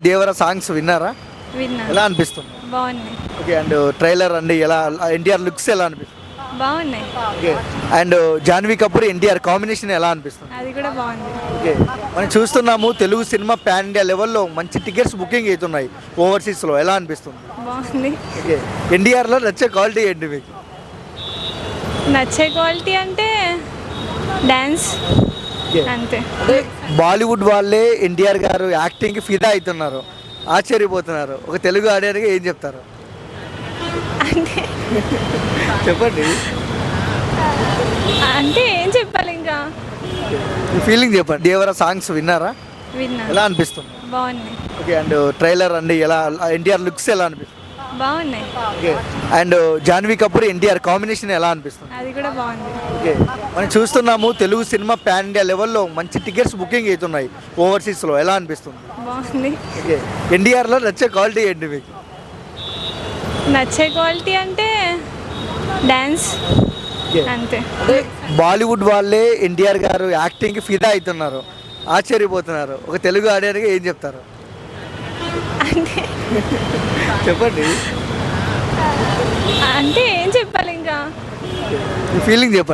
దేవర songs విన్నారా? విన్నా. ఎలా అనిపిస్తుంది? బాగున్నాయి. ఓకే. అండ్ ట్రైలర్ అండి ఎలా ఎన్టీఆర్ లుక్స్ ఎలా అనిపిస్తుంది? బాగున్నాయి. Okay. And Janhvi Kapoor NTR combination ఎలా అనిపిస్తుంది? అది కూడా బాగుంది. ఓకే. మనం చూస్తున్నాము తెలుగు సినిమా పాన్ ఇండియా లెవెల్లో మంచి టికెట్స్ బుకింగ్ అవుతున్నాయి ఓవర్సీస్లో. ఎలా అనిపిస్తుంది? బాగుంది. ఓకే. ఎన్టీఆర్లో నచ్చే క్వాలిటీ ఏంటి మీకు? నచ్చే క్వాలిటీ అంటే డ్యాన్స్ ఓకే. అంతే. బాలీవుడ్ వాళ్ళే ఎన్టీఆర్ గారు యాక్టింగ్కి ఫిదా అవుతున్నారు, ఆశ్చర్యపోతున్నారు. ఒక తెలుగు ఆడియన్గా ఏం చెప్తారు? అంటే చెప్పండి. అంటే ఏం చెప్పాలి ఇంకా. మీ ఫీలింగ్ చెప్పండి. దేవర సాంగ్స్ విన్నారా? విన్నా. ఎలా అనిపిస్తుంది? బాగున్నాయి. ఓకే. అండ్ ట్రైలర్ అండి ఎలా ఎన్టీఆర్ లుక్స్ ఎలా అనిపిస్తుంది? బాగున్నాయి. Okay. And Janhvi Kapoor NTR combination ఎలా అనిపిస్తుంది? అది కూడా బాగుంది. ఓకే. మనం చూస్తున్నాము తెలుగు సినిమా పాన్ ఇండియా లెవెల్లో మంచి టికెట్స్ బుకింగ్ అవుతున్నాయి ఓవర్సీస్లో. ఎలా అనిపిస్తుంది? బాగుంది. ఓకే. ఎన్టీఆర్లో నచ్చే క్వాలిటీ ఏంటి మీకు? నచ్చే క్వాలిటీ అంటే డ్యాన్స్ ఓకే. అంతే. బాలీవుడ్ వాళ్ళే ఎన్టీఆర్ గారు యాక్టింగ్కి ఫిదా అవుతున్నారు, ఆశ్చర్యపోతున్నారు. ఒక తెలుగు ఆడియన్గా ఏం చెప్తారు? అంటే చెప్పండి. అంటే ఏం చెప్పాలి ఇంకా. మీ ఫీలింగ్ చెప్పండి.